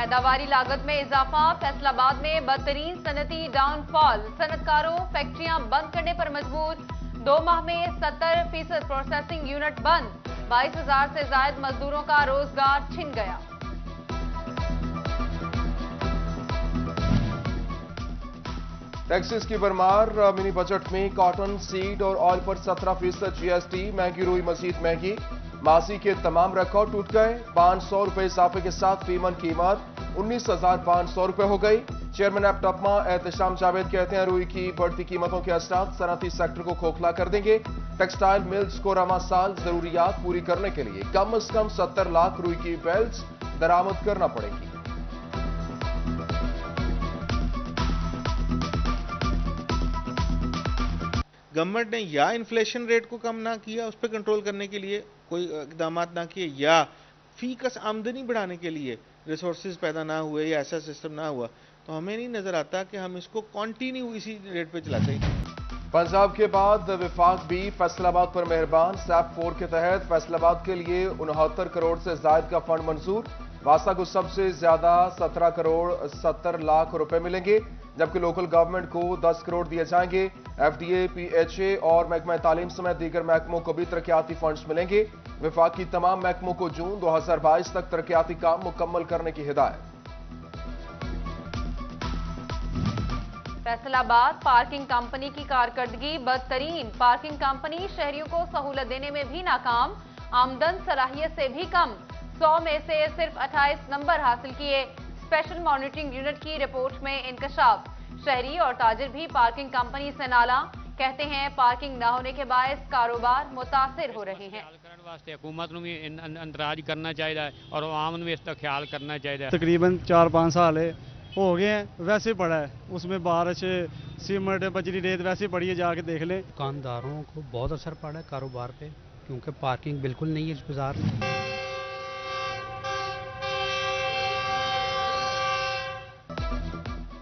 पैदावारी लागत में इजाफा, फैसलाबाद में बदतरीन सनती डाउनफॉल, सनतकारों फैक्ट्रियां बंद करने पर मजबूर, 2 माह में 70% प्रोसेसिंग यूनिट बंद, 22,000 से ज्यादा मजदूरों का रोजगार छिन गया। टैक्सेस की भरमार, मिनी बजट में कॉटन, सीड और ऑयल पर 17% जीएसटी, महंगी रुई मजीद महंगी, माजी के तमाम रिकॉर्ड टूट गए, 500 रुपए इजाफे के साथ फीमन कीमत 19,500 रुपए हो गई। चेयरमैन एप्टपमा एहतशाम जावेद कहते हैं रुई की बढ़ती कीमतों के असरात सनती सेक्टर को खोखला कर देंगे। टेक्सटाइल मिल्स को रवा साल जरूरियात पूरी करने के लिए कम से कम 70 लाख रुई की बेल्ट्स दरामद करना पड़ेगी। गवर्नमेंट ने या इन्फ्लेशन रेट को कम ना किया, उस पर कंट्रोल करने के लिए कोई इकदाम ना किए, या फीकस आमदनी बढ़ाने के लिए रिसोर्सेज पैदा ना हुए या ऐसा सिस्टम ना हुआ, तो हमें नहीं नजर आता कि हम इसको कंटिन्यू इसी रेट पे चलाते हैं। पंजाब के बाद विफाक भी फैसलाबाद पर मेहरबान, सैप 4 के तहत फैसलाबाद के लिए 69 करोड़ से ज्यादा का फंड मंजूर, वासा को सबसे ज्यादा 17 करोड़ 70 लाख रुपए मिलेंगे, जबकि लोकल गवर्नमेंट को 10 करोड़ दिए जाएंगे। एफडीए, पीएचए और महकमा तालीम समेत दीगर महकमों को भी तरक्याती फंड्स मिलेंगे। विफाक की तमाम महकमों को जून 2022 तक तरक्याती काम मुकम्मल करने की हिदायत। फैसलाबाद पार्किंग कंपनी की कारकर्दगी बदतरीन, पार्किंग कंपनी शहरियों को सहूलत देने में भी नाकाम, आमदन सलाहियत से भी कम, 100 में से सिर्फ 28 नंबर हासिल किए। स्पेशल मॉनिटरिंग यूनिट की रिपोर्ट में इंकशाफ, शहरी और ताजिर भी पार्किंग कंपनी से नाला, कहते हैं पार्किंग न होने के बायस कारोबार मुतासिर हो रहे हैं। हुकूमत को भी अंतराज करना चाहिए और आवाम को भी इसका ख्याल करना चाहिए। तकरीबन 4-5 साल हो गए हैं, वैसे पड़ा है, उसमें बारिश सीमेंट बजरी रेत वैसे पड़ी है, जाके देख लें। दुकानदारों को बहुत असर पड़ा है कारोबार पे, क्योंकि पार्किंग बिल्कुल नहीं है इस बाजार में।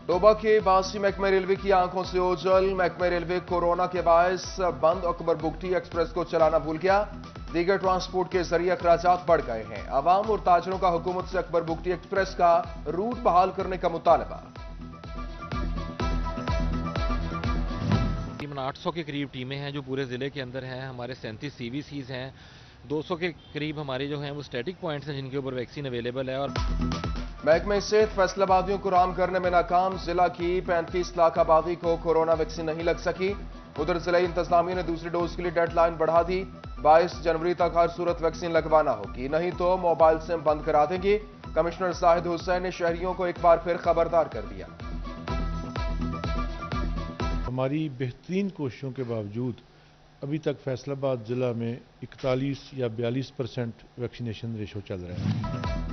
डोबा के बासी महकमे रेलवे की आंखों से ओझल, महकमे रेलवे कोरोना के बायस बंद अकबर बुगटी एक्सप्रेस को चलाना भूल गया, दीगर ट्रांसपोर्ट के जरिए अखराजात बढ़ गए हैं। आवाम और ताजरों का हुकूमत से अकबर बुगटी एक्सप्रेस का रूट बहाल करने का मुतालबा। तकरीबन 800 के करीब टीमें हैं जो पूरे जिले के अंदर हैं, हमारे 37 सीवीसीज हैं, 200 के करीब हमारे जो हैं वो स्टैटिक पॉइंट्स हैं जिनके ऊपर वैक्सीन अवेलेबल है। और महकमे सेहत फैसलाबादियों को राम करने में नाकाम, जिला की 35 लाख आबादी को कोरोना वैक्सीन नहीं लग सकी। उधर जिला इंतजामिया ने दूसरी डोज के लिए डेडलाइन बढ़ा दी, 22 जनवरी तक हर सूरत वैक्सीन लगवाना होगी, नहीं तो मोबाइल सिम बंद करा देंगे। कमिश्नर जाहिद हुसैन ने शहरियों को एक बार फिर खबरदार कर दिया। हमारी बेहतरीन कोशिशों के बावजूद अभी तक फैसलाबाद जिला में 41 या 42% वैक्सीनेशन रेशो चल रहा है।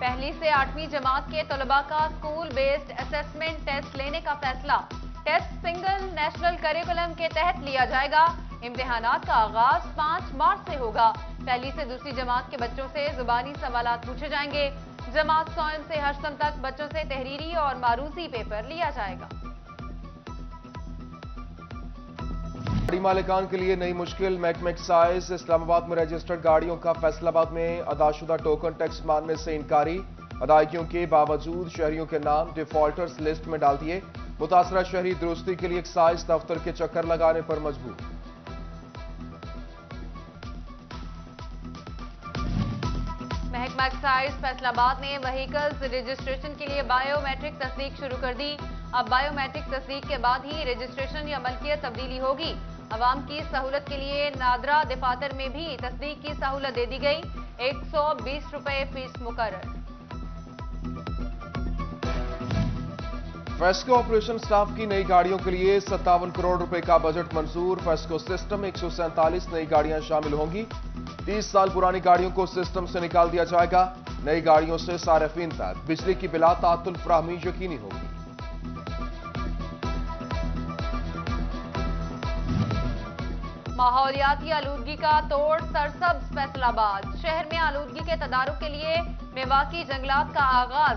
पहली से 8वीं जमात के तलबा का स्कूल बेस्ड असेसमेंट टेस्ट लेने का फैसला, टेस्ट सिंगल नेशनल करिकुलम के तहत लिया जाएगा। इम्तिहानात का आगाज 5 मार्च से होगा। पहली से दूसरी जमात के बच्चों से जुबानी सवालात पूछे जाएंगे। जमात सौम से हश्तम तक बच्चों से तहरीरी और मारूसी पेपर लिया जाएगा। गाड़ी मालिकान के लिए नई मुश्किल, महकमा एक्साइज इस्लामाबाद में रजिस्टर्ड गाड़ियों का फैसलाबाद में अदाशुदा टोकन टैक्स मानने से इनकारी, अदायगियों के बावजूद शहरियों के नाम डिफॉल्टर्स लिस्ट में डाल दिए। मुतासरा शहरी दुरुस्ती के लिए एक्साइज दफ्तर के चक्कर लगाने पर मजबूर। महकमा एक्साइज फैसलाबाद ने व्हीकल्स रजिस्ट्रेशन के लिए बायोमेट्रिक तस्दीक शुरू कर दी। अब बायोमेट्रिक तस्दीक के बाद ही रजिस्ट्रेशन या मलकियत तब्दीली होगी। अवाम की सहूलत के लिए नादरा दफातर में भी तस्दीक की सहूलत दे दी गई, 120 रुपए फीस मुकर्रर। फेस्को ऑपरेशन स्टाफ की नई गाड़ियों के लिए 57 करोड़ रुपए का बजट मंजूर, फेस्को सिस्टम 147 नई गाड़ियां शामिल होंगी। 30 साल पुरानी गाड़ियों को सिस्टम से निकाल दिया जाएगा। नई गाड़ियों से सारिफिन तक बिजली की बिला तातुल फराहमी यकीनी होगी। माहौलियाती आलूदगी का तोड़ सरसब्ज फैसलाबाद, शहर में आलूदगी के तदारुक के लिए मेवाकी जंगलात का आगाज।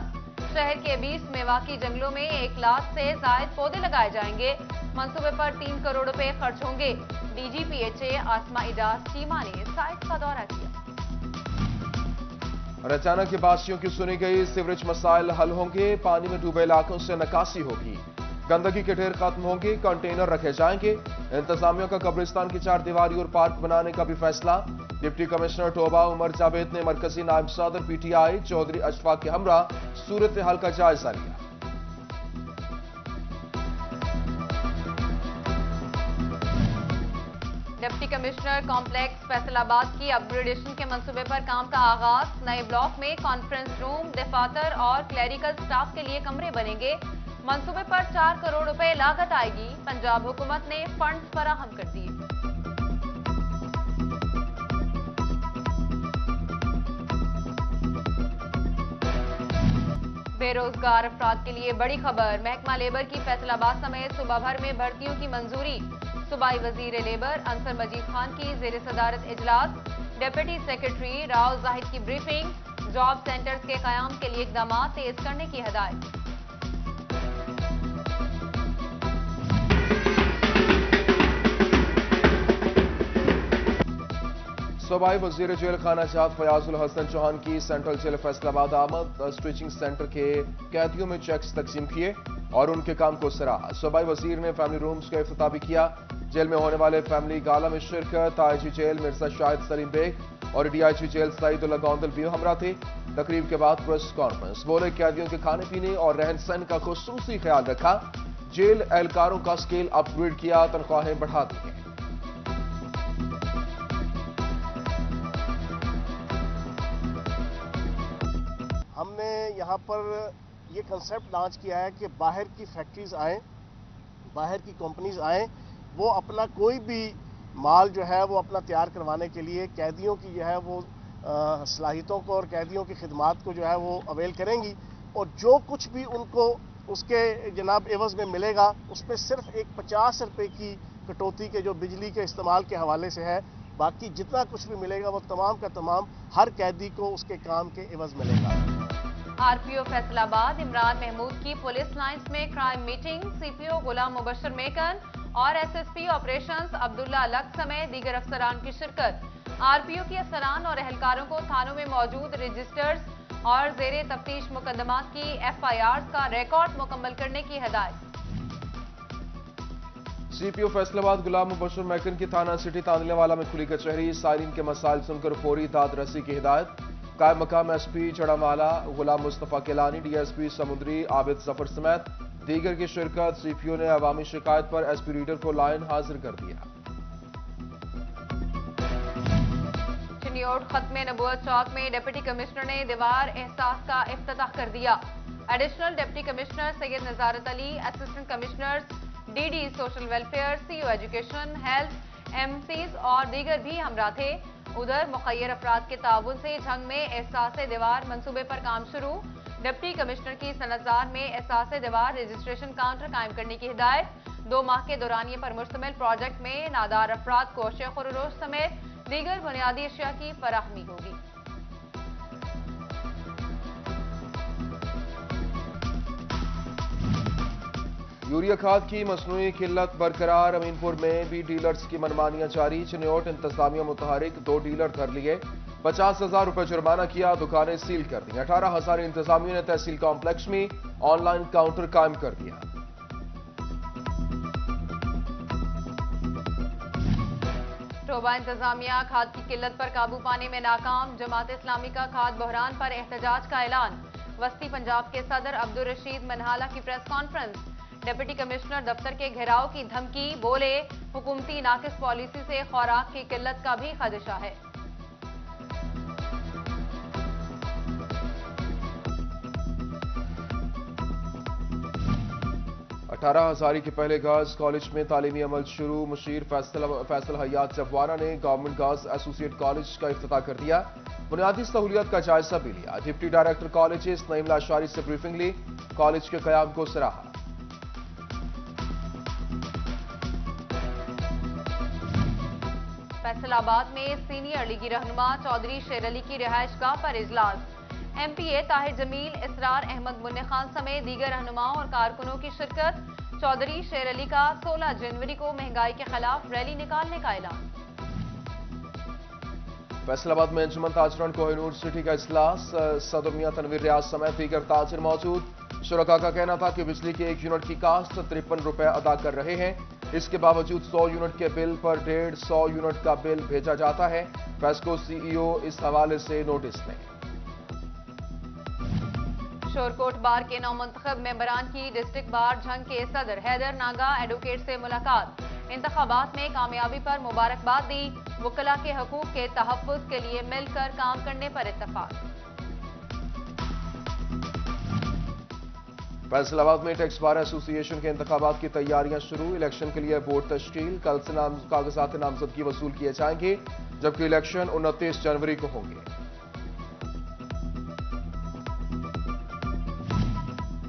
शहर के 20 मेवाकी जंगलों में 1 लाख से जायद पौधे लगाए जाएंगे। मंसूबे पर 3 करोड़ रुपए खर्च होंगे। डीजीपीएचए आसमा इजाज चीमा ने साइट का दौरा किया। اور اچانک کے باشیوں کی سنی گئی سیوریج مسائل حل ہوں گے، پانی میں ڈوبے علاقوں سے نکاسی ہوگی، گندگی کے ڈھیر ختم ہوں گے، کنٹینر رکھے جائیں گے، انتظامیہ کا قبرستان کی 4 دیواری اور پارک بنانے کا بھی فیصلہ۔ ڈپٹی کمشنر ٹوبہ عمر جاوید نے مرکزی نائب صدر P T I Chaudhry Ashfaq کے ہمراہ صورتحال کا جائزہ لیا۔ ڈپٹی کمشنر کمپلیکس فیصل آباد کی اپ گریڈیشن کے منصوبے پر کام کا آغاز، نئے بلاک میں کانفرنس روم، دفاتر اور کلیریکل سٹاف کے لیے کمرے بنیں گے، منصوبے پر 4 کروڑ روپے لاگت آئے گی، پنجاب حکومت نے فنڈز فراہم کر دیے۔ بے روزگار افراد کے لیے بڑی خبر، محکمہ لیبر کی فیصل آباد سمیت صوبہ بھر میں بھرتیوں کی منظوری، صوبائی وزیر لیبر انصر مجید خان کی زیر صدارت اجلاس، ڈپٹی سیکرٹری راؤ زاہد کی بریفنگ، جاب سینٹرز کے قیام کے لیے اقدامات تیز کرنے کی ہدایت۔ صوبائی وزیر جیل خانہ جات فیاض الحسن چوہان کی سینٹرل جیل فیصل آباد آمد، اسٹریچنگ سینٹر کے قیدیوں میں چیکس تقسیم کیے اور ان کے کام کو سراہا۔ صوبائی وزیر نے فیملی رومز کا افتتاح بھی کیا۔ جیل میں ہونے والے فیملی گالا میں شرکت، آئی جی جیل مرزا شاہد سلیم بیگ اور ڈی آئی جی جیل سعید اللہ گوندل بھی ہمراہ تھے۔ تقریب کے بعد پریس کانفرنس، بولے قیدیوں کے کھانے پینے اور رہن سہن کا خصوصی خیال رکھا، جیل اہلکاروں کا اسکیل اپ گریڈ کیا، تنخواہیں بڑھا دی گئیں۔ ہم نے یہاں پر یہ کنسیپٹ لانچ کیا ہے کہ باہر کی فیکٹریز آئیں، باہر کی کمپنیز آئیں، وہ اپنا کوئی بھی مال جو ہے وہ اپنا تیار کروانے کے لیے قیدیوں کی جو ہے وہ صلاحیتوں کو اور قیدیوں کی خدمات کو جو ہے وہ اویل کریں گی، اور جو کچھ بھی ان کو اس کے جناب عوض میں ملے گا اس پہ صرف ایک 50 روپے کی کٹوتی کے جو بجلی کے استعمال کے حوالے سے ہے، باقی جتنا کچھ بھی ملے گا وہ تمام کا تمام ہر قیدی کو اس کے کام کے عوض ملے گا۔ آر پی او فیصل آباد عمران محمود کی پولیس لائنز میں کرائم میٹنگ، سی پی او غلام مبشر میکن اور ایس ایس پی آپریشنز عبداللہ لک سمیت دیگر افسران کی شرکت۔ آر پی او کی افسران اور اہلکاروں کو تھانوں میں موجود رجسٹرز اور زیر تفتیش مقدمات کی ایف آئی آرز کا ریکارڈ مکمل کرنے کی ہدایت۔ سی پی او فیصل آباد غلام مبشر میکن کی تھانہ سٹی تاندلے والا میں کھلی کچہری، سائرین کے مسائل سن کر فوری داد رسی کی ہدایت۔ قائم مقام S P چڑامالا Ghulam Mustafa Kilani, D S P سمندری عابد ظفر سمیت دیگر کی شرکت۔ سی پی او نے عوامی شکایت پر ایس پی ریڈر کو لائن حاضر کر دیا۔ چنیوٹ ختم نبوت چوک میں ڈپٹی کمشنر نے دیوار احساس کا افتتاح کر دیا۔ Additional deputy commissioner Syed Nazarat Ali, assistant commissioners D D social welfare, C O education, health, M سیز اور دیگر بھی ہمراہ تھے۔ ادھر مخیر افراد کے تعاون سے جھنگ میں احساس دیوار منصوبے پر کام شروع، ڈپٹی کمشنر کی صنعتزار میں احساس دیوار رجسٹریشن کاؤنٹر قائم کرنے کی ہدایت۔ 2 ماہ کے دورانیے پر مشتمل پروجیکٹ میں نادار افراد کو شیخ و روش سمیت دیگر بنیادی اشیاء کی فراہمی ہوگی۔ یوریا کھاد کی مصنوعی قلت برقرار، امین پور میں بھی ڈیلرز کی منمانیاں جاری، چنیوٹ انتظامیہ متحرک، 2 ڈیلر دھر لیے، 50,000 روپے جرمانہ کیا، دکانیں سیل کر دیں۔ 18,000 انتظامیہ نے تحصیل کمپلیکس میں آن لائن کاؤنٹر قائم کر دیا۔ ٹوبہ انتظامیہ کھاد کی قلت پر قابو پانے میں ناکام، جماعت اسلامی کا کھاد بحران پر احتجاج کا اعلان، وسطی پنجاب کے صدر عبدالرشید منہالہ کی پریس کانفرنس۔ ڈپٹی کمشنر دفتر کے گھیراؤ کی دھمکی، بولے حکومتی ناقص پالیسی سے خوراک کی قلت کا بھی خدشہ ہے۔ 18,000 کے پہلے گرلز کالج میں تعلیمی عمل شروع، مشیر فیصل حیات جبوارہ نے گورنمنٹ گرلز ایسوسی ایٹ کالج کا افتتاح کر دیا، بنیادی سہولیات کا جائزہ بھی لیا۔ ڈپٹی ڈائریکٹر کالجز نعیم لاشاری سے بریفنگ لی، کالج کے قیام کو سراہا۔ فیصل آباد میں سینئر لیگی رہنما چودھری شیر علی کی رہائش گاہ پر اجلاس، ایم پی اے طاہر جمیل، اسرار احمد منی خان سمیت دیگر رہنماؤں اور کارکنوں کی شرکت۔ چودھری شیر علی کا 16 جنوری کو مہنگائی کے خلاف ریلی نکالنے کا اعلان۔ फैसलाबाद में अंजुमन ताजरन कोहिनूर सिटी का इजलास, सदर मियां तनवीर रियाज समेत दीगर ताजिर मौजूद। शुरका का कहना था कि बिजली के 1 यूनिट की कास्ट 53 रुपए अदा कर रहे हैं, इसके बावजूद 100 यूनिट के बिल पर 150 यूनिट का बिल भेजा जाता है। फेस्को सीईओ इस हवाले से नोटिस लें। शोरकोट बार के नौमुंतखब मेंबरान की डिस्ट्रिक्ट बार झंग के सदर हैदर नागा एडवोकेट से मुलाकात, इंतखाबात में कामयाबी पर मुबारकबाद दी, वकला के हकूक के तहफ्फुज के लिए मिलकर काम करने पर इत्तफाक। फैसलाबाद में टैक्स बार एसोसिएशन के इंतखाबात की तैयारियां शुरू, इलेक्शन के लिए बोर्ड तश्कील, कल से कागजात नामजदगी वसूल किए जाएंगे, जबकि इलेक्शन 29 जनवरी को होंगे।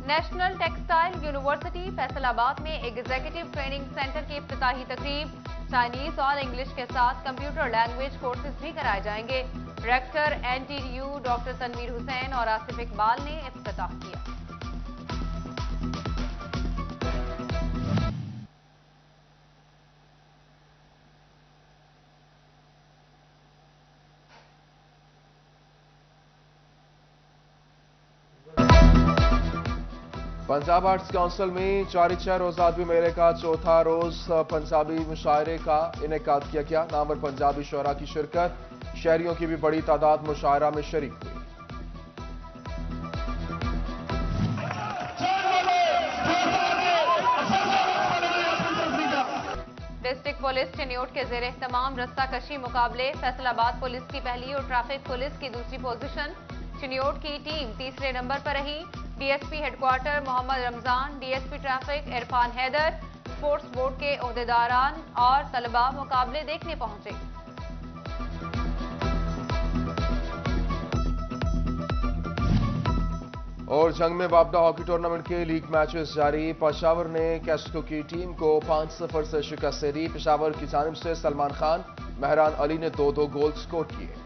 नेशनल टेक्सटाइल यूनिवर्सिटी फैसलाबाद में एग्जीक्यूटिव ट्रेनिंग सेंटर की इफ्तिताही तकरीब, चाइनीज और इंग्लिश के साथ कंप्यूटर लैंग्वेज कोर्सेज भी कराए जाएंगे। Rector NTU doctor Tanveer Hussain और आसिफ इकबाल ने इफ्तिताह किया। पंजाब आर्ट्स काउंसिल में जारी 6 रोज़ा अदबी मेले का चौथा रोज पंजाबी मुशायरे का इनेकाद किया गया। नामवर पंजाबी शुअरा की शिरकत, शहरियों की भी बड़ी तादाद मुशायरा में शरीक हुई। डिस्ट्रिक्ट पुलिस चिन्योट के जेर एहतमाम रस्ता कशी मुकाबले, फैसलाबाद पुलिस की पहली और ट्रैफिक पुलिस की दूसरी पोजीशन। चिन्योट की टीम तीसरे नंबर पर रही। DSP headquarter Mohammad Ramzan, DSP traffic Irfan Haider, sports board के ओहदेदारान और तलबा मुकाबले देखने पहुंचे। और जंग में बाबडा हॉकी टूर्नामेंट के लीग मैचेस जारी, पेशावर ने कैस्को की टीम को 5-0 से शिकस्त दे दी। पेशावर की जानिब से सलमान खान, मेहरान अली ने 2-2 गोल स्कोर किए।